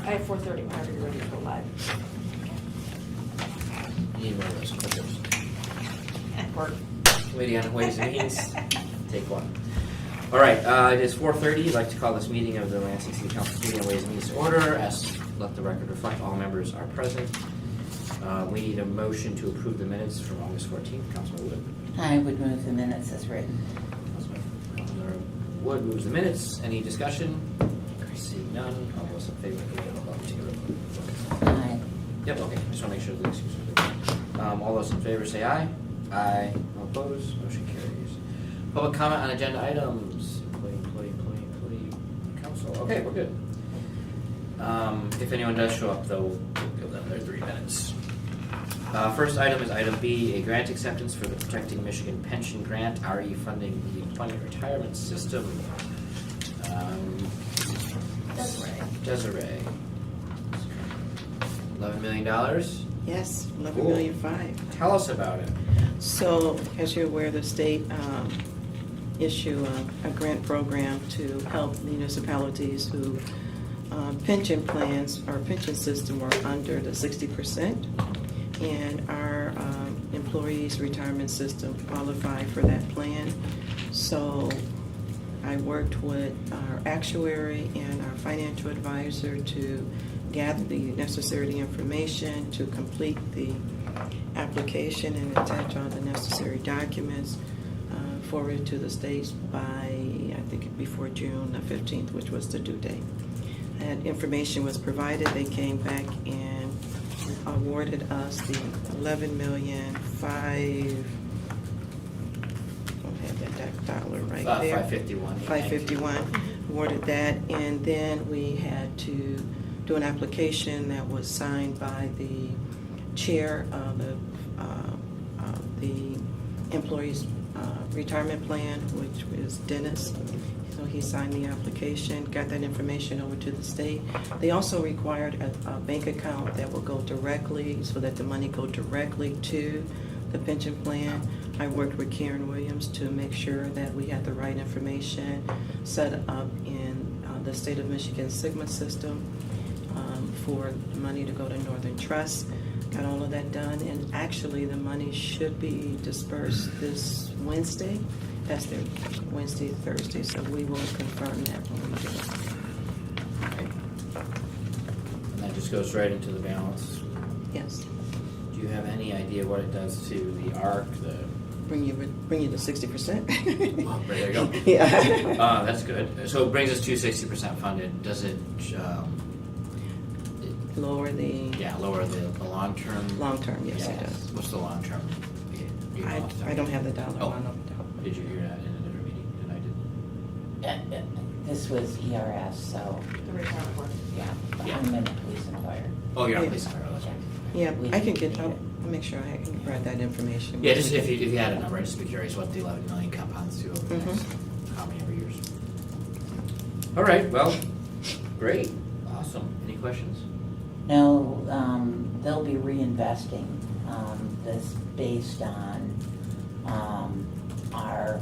I have 4:30 whenever you're ready to go live. You need one of those clickers. Or Committee on Ways and Means, take one. All right, it is 4:30. I'd like to call this meeting of the Lansing City Council Committee on Ways and Means to order. Let the record reflect all members are present. We need a motion to approve the minutes from August 14th. Councilman Wood. I would move the minutes as written. Councilman Wood moves the minutes. Any discussion? Seeing none. All those in favor? Aye. Yep, okay. Just want to make sure the excuse are good. All those in favor say aye. Aye. All opposed? Motion carries. Public comment on agenda items. Employee, council. Okay, we're good. If anyone does show up, though, we'll give them their 3 minutes. First item is item B, a grant acceptance for the Protecting Michigan Pension Grant, RE funding the employment retirement system. Desiree. $11 million. Yes, Cool. 11,000,005. Tell us about it. So, as you're aware, the state issue a grant program to help municipalities who pension plans or pension system are under the 60%, and our employees' retirement system qualify for that plan. So, I worked with our actuary and our financial advisor to gather the necessary information to complete the application and attach all the necessary documents forwarded to the states by, I think, before June the 15th, which was the due date. That information was provided. They came back and awarded us the $11,000,005. Don't have that dollar right there. 551. 551. Awarded that, and then we had to do an application that was signed by the chair of the employees' retirement plan, which is Dennis. So he signed the application, got that information over to the state. They also required a bank account that will go directly, so that the money go directly to the pension plan. I worked with Karen Williams to make sure that we had the right information set up in the state of Michigan Sigma system for the money to go to Northern Trust. Got all of that done, and actually the money should be dispersed this Wednesday. That's their Wednesday, Thursday, so we will confirm that when we do it. Okay. And that just goes right into the balance. Yes. Do you have any idea what it does to the ARC? Bring you to 60%. Well, there you go. Yeah. That's good. So it brings us to 60% funded. Does it? Lower the Lower the long term. long term, yes, it does. What's the long term? Do you know off the top I of don't your have the head? dollar Oh. one off the top. Did you hear that in another meeting? And I didn't. This was ERS, so, the retirement board. yeah, the Yeah. unlimited police and fire. Oh, you're on Yeah. police and fire. That's right. Yeah, We I can need get, I'll it. make sure I can provide that information. Yeah, just if you had a number, I'd just be curious what the 11 million compounds to over the Mhm. next how many ever years. All right. Well, great. Awesome. Any questions? No, they'll be reinvesting this based on our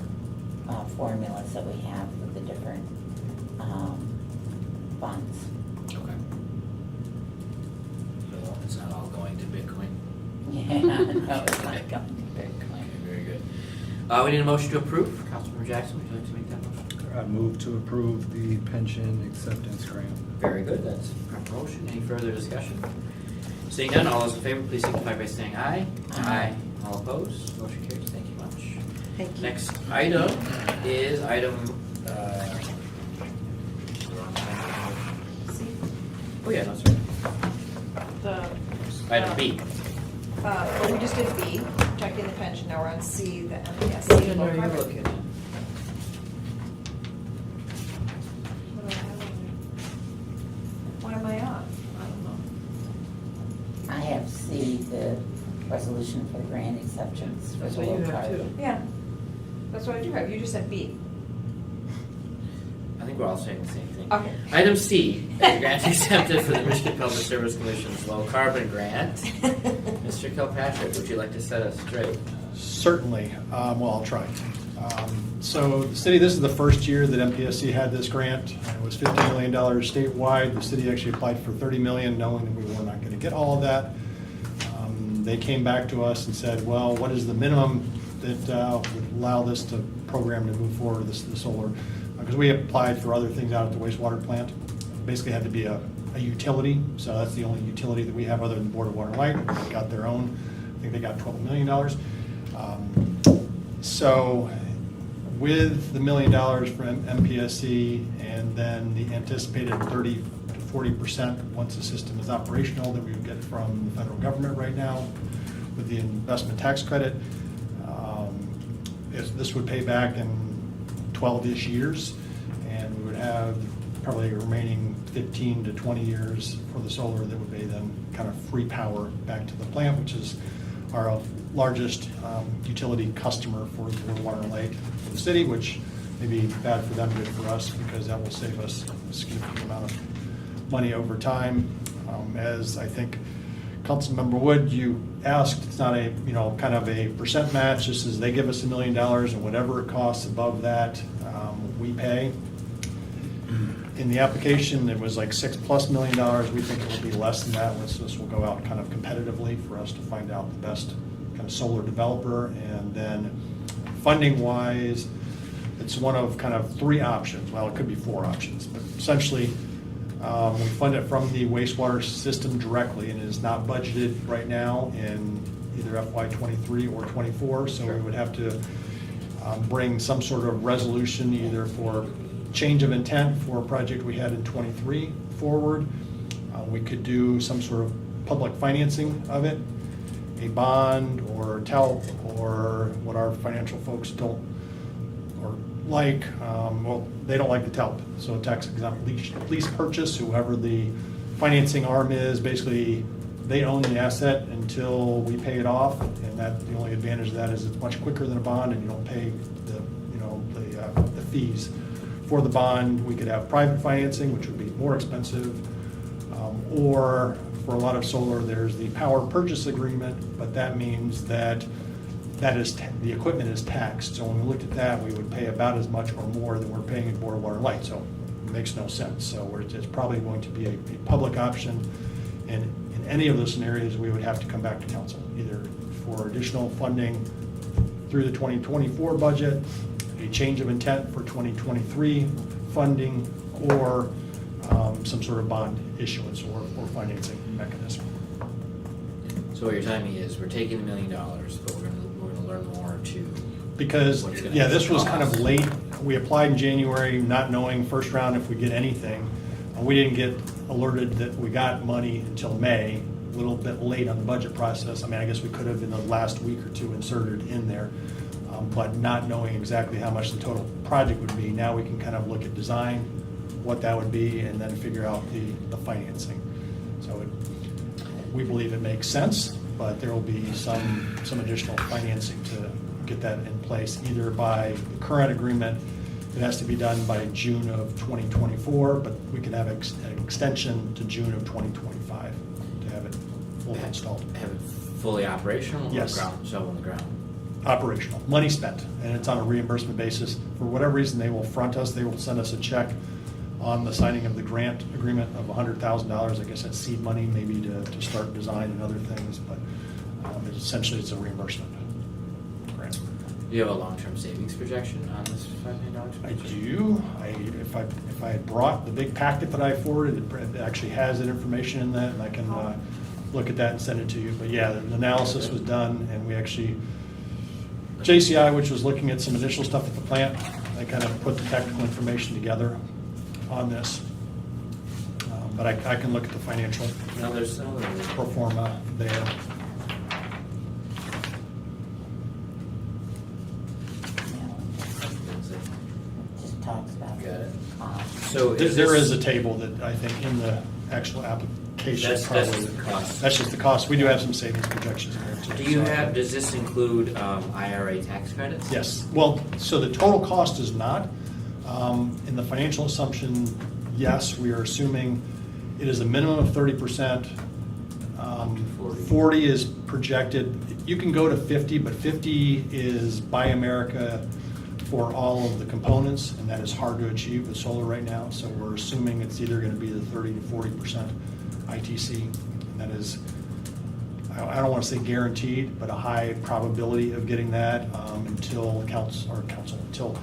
formulas that we have with the different funds. Okay. So it's not all going to Bitcoin. Yeah, no, it's not going to Okay, Bitcoin. very good. We need a motion to approve. Councilmember Jackson, would you like to make that motion? I move to approve the pension acceptance grant. Very good. That's a proper motion. Any further discussion? Seeing none, all those in favor, please signify by saying aye. Aye. All opposed? Motion carries. Thank you much. Thank you. Next item is item. Oh yeah, no, sorry. Item B. Well, we just did B, protecting the pension. Now we're on C, the MASC. Which one are you looking at? What do I have on there? What am I on? I don't know. I have C, the resolution for the grant acceptance for That's the what you low have carbon. too. Yeah, that's what I do have. You just said B. I think we're all saying the same thing. Okay. Item C, is a grant accepted for the Michigan Public Service Commission's low carbon grant. Mr. Kilpatrick, would you like to set us straight? Certainly. Well, I'll try. So the city, this is the first year that MPSC had this grant. It was $50 million statewide. The city actually applied for $30 million, knowing that we were not going to get all of that. They came back to us and said, well, what is the minimum that would allow this program to move forward, the solar? Because we applied for other things out at the wastewater plant. Basically had to be a utility, so that's the only utility that we have other than Board of Water and Light. They got their own. I think they got $12 million. So with the $1 million from MPSC and then the anticipated 30 to 40% once the system is operational that we would get from the federal government right now with the investment tax credit, this would pay back in 12-ish years, and we would have probably a remaining 15 to 20 years for the solar that would be then kind of free power back to the plant, which is our largest utility customer for the water and light for the city, which may be bad for them, good for us, because that will save us a significant amount of money over time. As I think Councilmember Wood, you asked, it's not a, kind of a percent match. This is, they give us $1 million, and whatever it costs above that, we pay. In the application, it was like $6+ million. We think it will be less than that. This will go out kind of competitively for us to find out the best kind of solar developer. And then funding-wise, it's one of kind of 3 options. Well, it could be 4 options, but essentially, we fund it from the wastewater system directly, and it is not budgeted right now in either FY23 or 24. So we would have to bring some sort of resolution either for change of intent for a project we had in 23 forward. We could do some sort of public financing of it, a bond or TELP, or what our financial folks don't or like. Well, they don't like the TELP, so a tax exempt lease purchase. Whoever the financing arm is, basically they own the asset until we pay it off, and that the only advantage of that is it's much quicker than a bond, and you don't pay the fees for the bond. We could have private financing, which would be more expensive, or for a lot of solar, there's the power purchase agreement, but that means that the equipment is taxed. So when we looked at that, we would pay about as much or more than we're paying in Board of Water and Light. So it makes no sense. So it's probably going to be a public option, and in any of those scenarios, we would have to come back to council, either for additional funding through the 2024 budget, a change of intent for 2023 funding, or some sort of bond issuance or financing mechanism. So what you're telling me is we're taking $1 million, but we're gonna learn more to. Because, what it's gonna yeah, this was kind of cost. late. We applied in January, not knowing first round if we get anything. We didn't get alerted that we got money until May, a little bit late on the budget process. I mean, I guess we could have in the last week or two inserted in there, but not knowing exactly how much the total project would be. Now we can kind of look at design, what that would be, and then figure out the financing. So we believe it makes sense, but there will be some additional financing to get that in place, either by the current agreement. It has to be done by June of 2024, but we can have an extension to June of 2025 to have it fully installed. Have it fully operational? Yes. Or ground, shovel in the ground? Operational, money spent, and it's on a reimbursement basis. For whatever reason, they will front us, they will send us a check on the signing of the grant agreement of $100,000. I guess that's seed money, maybe to start design and other things, but essentially it's a reimbursement grant. Do you have a long-term savings projection on this $5 million? I do. If I had brought the big packet that I forwarded, it actually has that information in that, and I can look at that and send it to you. But yeah, the analysis was done, and we actually, JCI, which was looking at some initial stuff at the plant, they kind of put the technical information together on this. But I can look at the financial No, there's no. pro forma there. Just talks about. Got it. cost. So There is a table that I think in the actual application. That's probably- just the cost. That's just the cost. We do have some savings projections in there too. Do you so- have, does this include IRA tax credits? Yes. Well, so the total cost is not. In the financial assumption, yes, we are assuming it is a minimum of 30%. 40 is projected. You can go to 50, but 50 is Buy America for all of the components, and that is hard to achieve with solar right now. So we're assuming it's either going to be the 30 to 40% ITC, and that is, I don't want to say guaranteed, but a high probability of getting that until until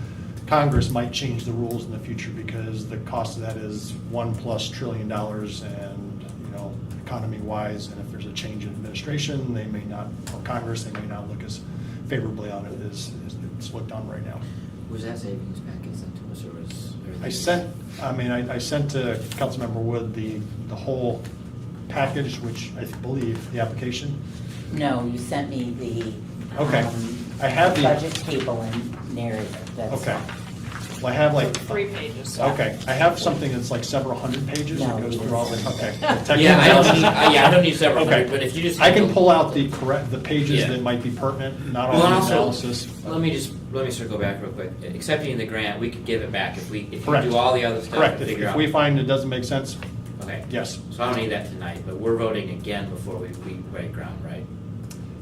Congress might change the rules in the future, because the cost of that is $1+ trillion, and economy-wise, and if there's a change in administration, they may not, or Congress, they may not look as favorably on it as it's looked on right now. Was that savings packet sent to us, or was everything? I sent to Councilmember Wood the whole package, which I believe, the application. No, you sent me the. Okay. I have the- Budget table and narrative, that's. Okay. Well, I have like, 3 pages. okay, I have something that's like several hundred pages. It No, goes you through all didn't. the, okay. Yeah, I don't need several Okay. hundred, but if you just. I can pull out the pages Yeah. that might be pertinent, not all Well, the also, analysis. let me circle back real quick. Accepting the grant, we could give it back if you Correct. do all the other stuff Correct. to figure If out. we find it doesn't make sense, Okay. yes. So I don't need that tonight, but we're voting again before we break ground, right?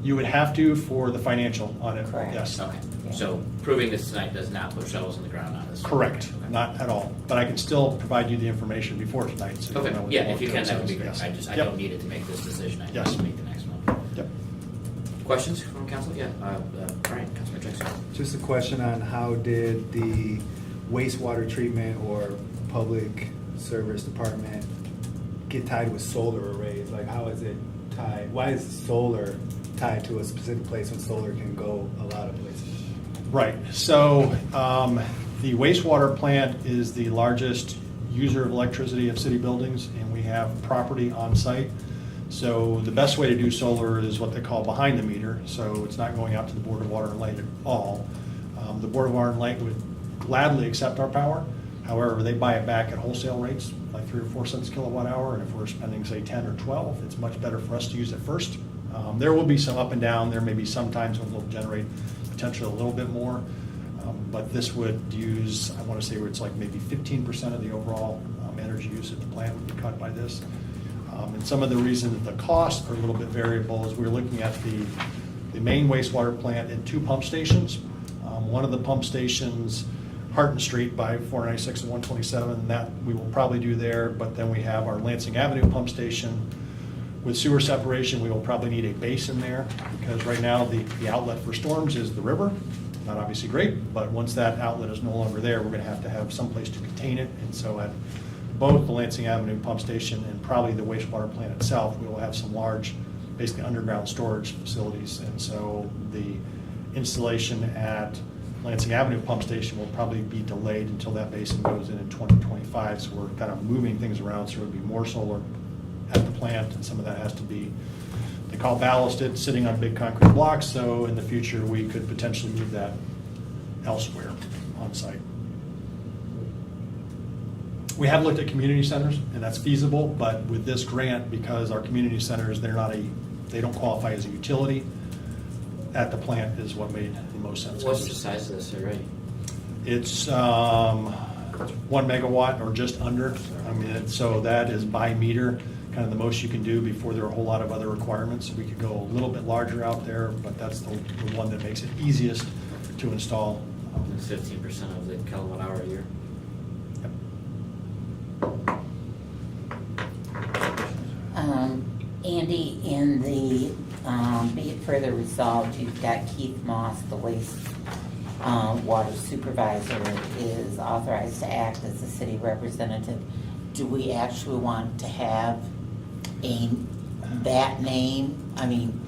You would have to for the financial on it, Correct. yes. Okay. Yeah. So proving this tonight does not put shovels in the ground on this. Correct, Okay. not at all. But I can still provide you the information before tonight. So Okay, know what yeah, the if you can, that would be vote great. says. I Yep. don't need it to make this decision. I Yes. just make the next one. Yep. Questions from council? Yeah, Brian, Councilman Jackson. Just a question on how did the wastewater treatment or public service department get tied with solar arrays? Like, how is it tied? Why is solar tied to a specific place when solar can go a lot of places? Right, so the wastewater plant is the largest user of electricity of city buildings, and we have property on site. So the best way to do solar is what they call behind the meter, so it's not going out to the Board of Water and Light at all. The Board of Water and Light would gladly accept our power. However, they buy it back at wholesale rates, like 3 or 4 cents a kilowatt hour, and if we're spending, say, 10 or 12, it's much better for us to use it first. There will be some up and down. There may be some times when they'll generate potentially a little bit more, but this would use, I want to say, where it's like maybe 15% of the overall energy use at the plant would be cut by this. And some of the reason that the costs are a little bit variable is we're looking at the main wastewater plant in 2 pump stations. One of the pump stations, Harton Street by 496 and 127, that we will probably do there, but then we have our Lansing Avenue pump station. With sewer separation, we will probably need a basin there, because right now the outlet for storms is the river. Not obviously great, but once that outlet is no longer there, we're going to have some place to contain it. And so at both the Lansing Avenue pump station and probably the wastewater plant itself, we will have some large, basically underground storage facilities. And so the installation at Lansing Avenue pump station will probably be delayed until that basin goes in 2025. So we're kind of moving things around, so it would be more solar at the plant, and some of that has to be, they call ballasted, sitting on big concrete blocks, so in the future, we could potentially move that elsewhere on site. We have looked at community centers, and that's feasible, but with this grant, because our community centers, they don't qualify as a utility, at the plant is what made the most sense. What's the size of this array? It's 1 megawatt or just under. I mean, so that is by meter, kind of the most you can do before there are a whole lot of other requirements. We could go a little bit larger out there, but that's the one that makes it easiest to install. It's 15% of the kilowatt hour a year. Andy, in the, be it further resolved, you've got Keith Moss, the waste water supervisor, is authorized to act as the city representative. Do we actually want to have that name? I mean.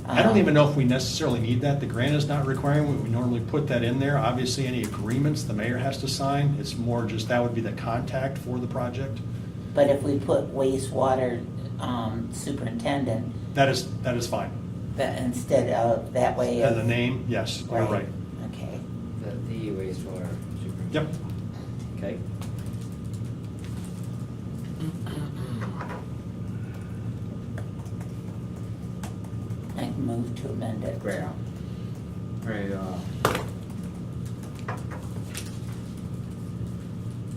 I don't even know if we necessarily need that. The grant is not requiring, we normally put that in there. Obviously, any agreements the mayor has to sign, it's more just that would be the contact for the project. But if we put wastewater superintendent, That is fine. that instead of, that way And the of. name, yes, you're right. Okay. The wastewater superintendent. Yep. Okay. I can move to amend it. Great. Right,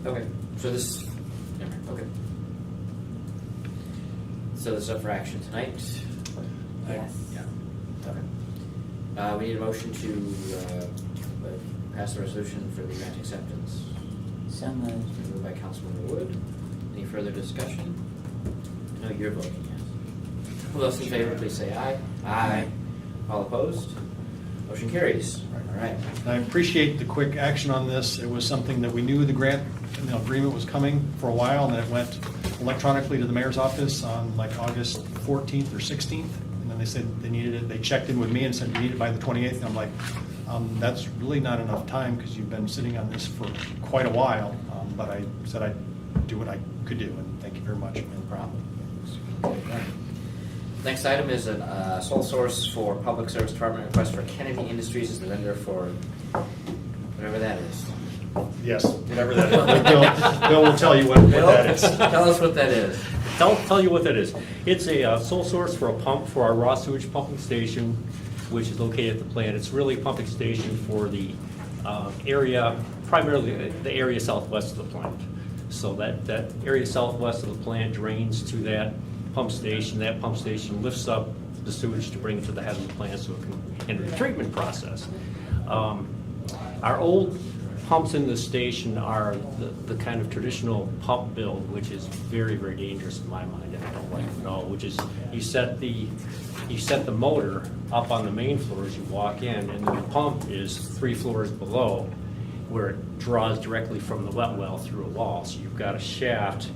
okay, so this, never mind, okay. So this is up for action tonight? Yes. Yeah, okay. We need a motion to pass the resolution for the grant acceptance? So moved. Moved by Councilmember Wood. Any further discussion? No, you're voting yes. All those in favor, please say aye. Aye. All opposed? Motion carries. All right. And I appreciate the quick action on this. It was something that we knew the grant, agreement was coming for a while, and then it went electronically to the mayor's office on like August 14th or 16th. And then they said they needed it. They checked in with me and said you need it by the 28th. And I'm like, that's really not enough time because you've been sitting on this for quite a while. But I said I'd do what I could do, and thank you very much. No problem. Next item is a sole source for Public Service Department request for Kennedy Industries as the vendor for whatever that is. Yes, whatever that is. Bill will tell you what that is. Tell us what that is. I'll tell you what that is. It's a sole source for a pump for our raw sewage pumping station, which is located at the plant. It's really a pumping station for the area, primarily the area southwest of the plant. So that area southwest of the plant drains to that pump station. That pump station lifts up the sewage to bring it to the head of the plant so it can enter the treatment process. Our old pumps in the station are the kind of traditional pump build, which is very, very dangerous in my mind, and I don't like it at all, which is you set the motor up on the main floor as you walk in, and the pump is 3 floors below where it draws directly from the wet well through a wall. So you've got a shaft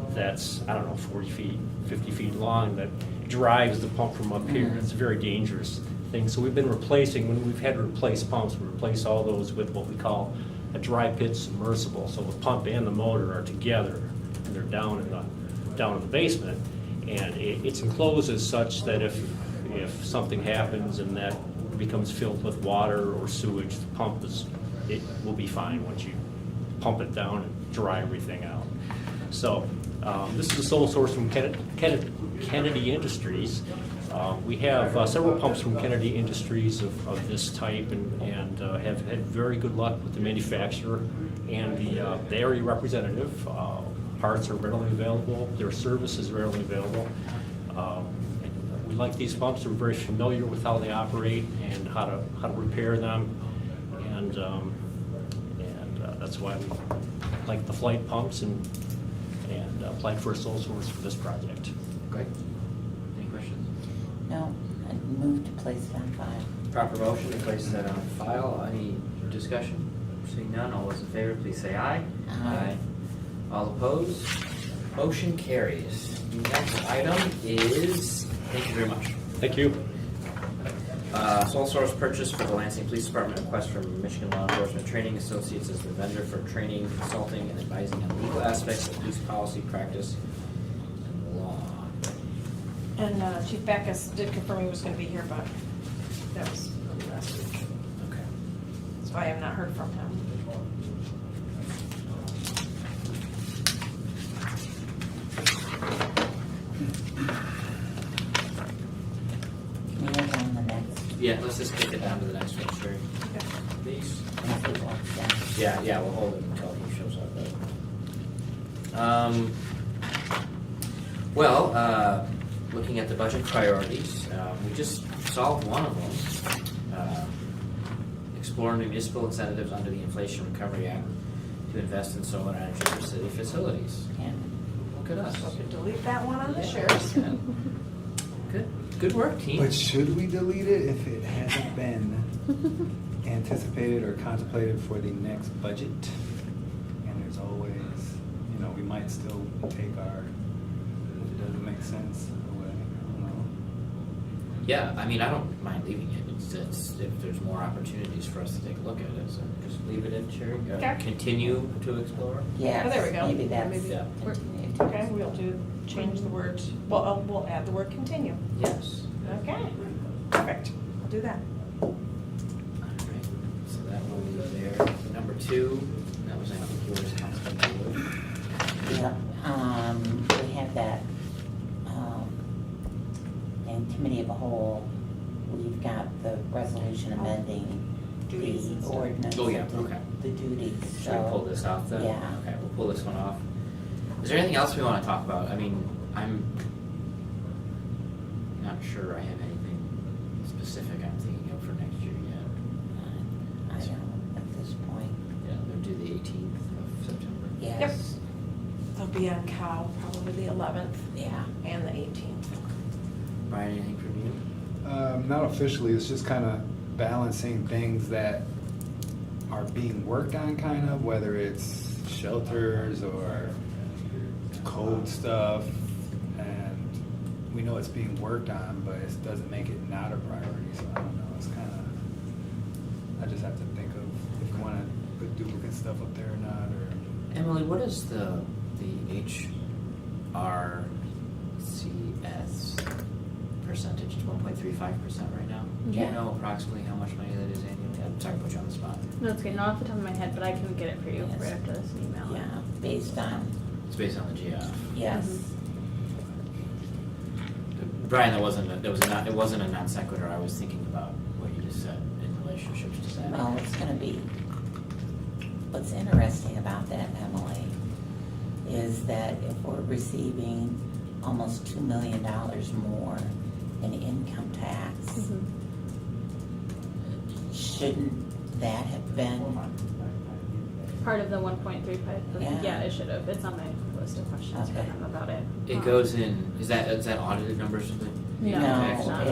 that's, I don't know, 40 feet, 50 feet long that drives the pump from up here. It's a very dangerous thing. So we've been replacing, when we've had to replace pumps, we replace all those with what we call a dry pit submersible. So the pump and the motor are together, and they're down in the basement. And it's enclosed as such that if something happens and that becomes filled with water or sewage, it will be fine once you pump it down and dry everything out. So this is a sole source from Kennedy Industries. We have several pumps from Kennedy Industries of this type, and have had very good luck with the manufacturer and the area representative. Parts are readily available. Their service is readily available. We like these pumps. We're very familiar with how they operate and how to repair them, and that's why we like the flight pumps and applied for a sole source for this project. Great. Any questions? No, I move to place it on file. Proper motion to place that on file. Any discussion? Seeing none, all those in favor, please say aye. Aye. All opposed? Motion carries. Next item is, thank you very much. Thank you. Sole source purchase for the Lansing Police Department, request from Michigan Law Enforcement Training Associates as the vendor for training, consulting, and advising on legal aspects of police policy, practice, and law. And Chief Backus did confirm he was gonna be here, but that was last week. Okay. That's why I have not heard from him. Can you move on the next? Yeah, let's just kick it down to the next one, Sherry. Please. As he walks down? Yeah, we'll hold it until he shows up. Looking at the budget priorities, we just solved one of them. Explore municipal incentives under the Inflation Recovery Act to invest in solar energy for city facilities. Yeah. Look at us. So we delete that one on the sheriff's. Good work, team. But should we delete it if it hasn't been anticipated or contemplated for the next budget? And there's always, we might still take our, if it doesn't make sense, away. I don't know. Yeah, I mean, I don't mind leaving it. It's if there's more opportunities for us to take a look at it, so just leave it in, Sherry. Okay. Continue to explore. Yes. Oh, there we go. Maybe that's. Maybe- Yeah. continue to- Okay, change the words, well, we'll add the word continue. Yes. Okay, perfect, I'll do that. All right, so that will be there. Number 2, that was, I think, yours, Councilman Wood. Yeah, we have that, in committee of the whole, we've got the resolution amending Duties and the stuff. ordinance. Oh, yeah, of the- okay. The duties, Should we pull so, this off then? Yeah. Okay, we'll pull this one off. Is there anything else we want to talk about? I mean, I'm not sure I have anything specific I'm thinking of for next year yet. I don't at this 18th of September. Yes. They'll be on Cal, probably the 11th Yeah. and the 18th. Brian, anything from you? Not officially, it's just kind of balancing things that are being worked on, kind of, whether it's shelters or code stuff, and we know it's being worked on, but it doesn't make it not a priority, so I don't know, it's kind of, I just have to think of if we want to put duplicate stuff up there or not, or. Emily, what is the HRCS percentage? It's 1.35% right now. Do you Yeah. know approximately how much money that is annually? I'm sorry to put you on the spot. No, it's good. Not off the top of my head, but I can get it for you Yes. right after this email. Yeah, based on, It's based on the GF. yes. Brian, it wasn't a non sequitur. I was thinking about what you just said in relationships to that. Well, it's gonna be, what's interesting about that, Emily, is that if we're receiving almost $2 million more in income tax, Mhm. shouldn't that have been, Part of the 1.35. Yeah. Yeah, it should have. It's on my list of questions for Okay. them about it. It goes in. Is that audited numbers? Or something? No, no, it's not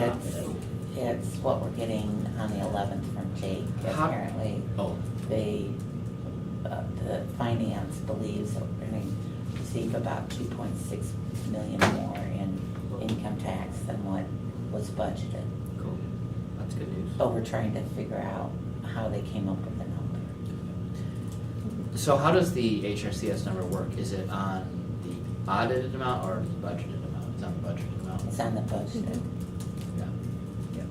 it's what we're getting on the 11th from Jake, How- apparently. Oh, They, the finance believes that we're gonna receive about 2.6 million more in income tax than what was budgeted. cool. That's good news. But we're trying to figure out how they came up with the number. So how does the HRCS number work? Is it on the audited amount or the budgeted amount? It's on the budgeted amount. It's on the budget. Yeah.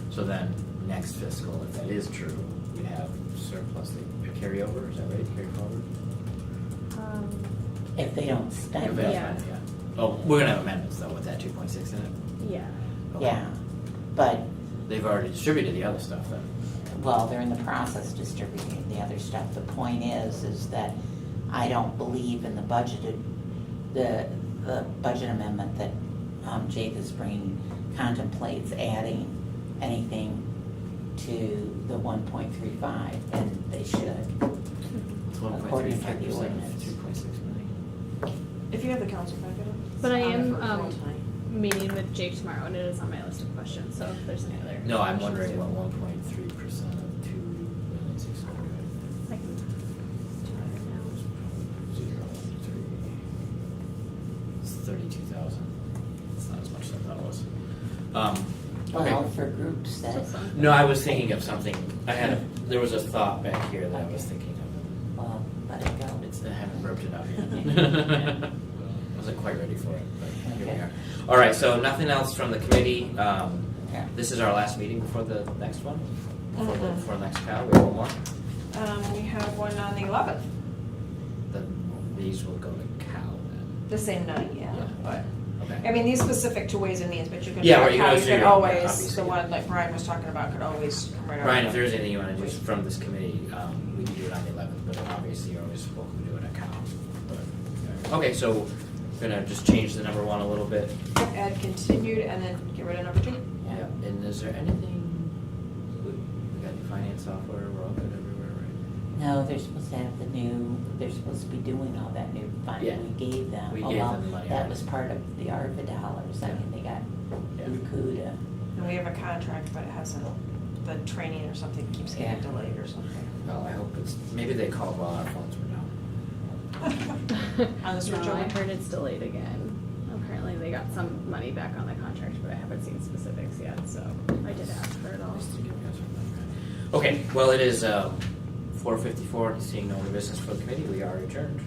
So then, next fiscal, if that is true, we have surplus, they carry over, is that right? Carry forward? If they don't spend it, Yeah. Oh, we're gonna have amendments though with that 2.6 in it? Yeah. Okay. yeah. But, They've already distributed the other stuff then. well, they're in the process of distributing the other stuff. The point is that I don't believe in the budgeted, the budget amendment that Jake is bringing contemplates adding anything to the 1.35, and they should. It's According to the 1.35% ordinance. of 2.6 million. If you have the council packet. But I it's on am there for tonight. meeting with Jake tomorrow, and it is on my list of questions. So if there's any other. No, I'm questions, wondering too. what 1.3% of 2,600,000. I can do it now. 0.3. It's 32,000. It's not as much as I thought it was. Well, Okay. for groups Still that, some. No, I was thinking of something. There was a thought back here that I was thinking of. well, let it go. I haven't roped it out yet. Wasn't quite ready for it, but here we are. All right, so nothing else from the committee. Yeah. This is our last meeting before the next one, Mhm. for next cow. We have one more. We have one on the 11th, These will go to cow then. the same night, yeah, Yeah. but. Okay. I mean, these specific to Ways and Means, but you can, Yeah, right, you how know, you so can you're- always, obviously. the one like Brian was talking about could always come right over. Ryan, if there's anything you want to do from this committee, we can do it on the 11th, but obviously you're always welcome to do it at cow. But- Okay, so gonna just change the number one a little bit. Add continued and then get rid of number 2. Yeah. And is there anything, we got new finance software, we're all good everywhere, right? No, they're supposed to have they're supposed to be doing all that new funding. Yeah. We gave them. We Oh, gave well, them the money That already. was part of the ARPA dollars. I Yeah. mean, they got Yeah. Ukuda. And we have a contract, but it hasn't, the training or something keeps getting Yeah. delayed or something. Well, I hope maybe they called while our phones were down. On the switch No, I over? heard it's delayed again. Apparently, they got some money back on the contract, but I haven't seen specifics yet. So I did ask for it all. Okay, well, it is 4:54, seeing no other business for the committee, we are adjourned.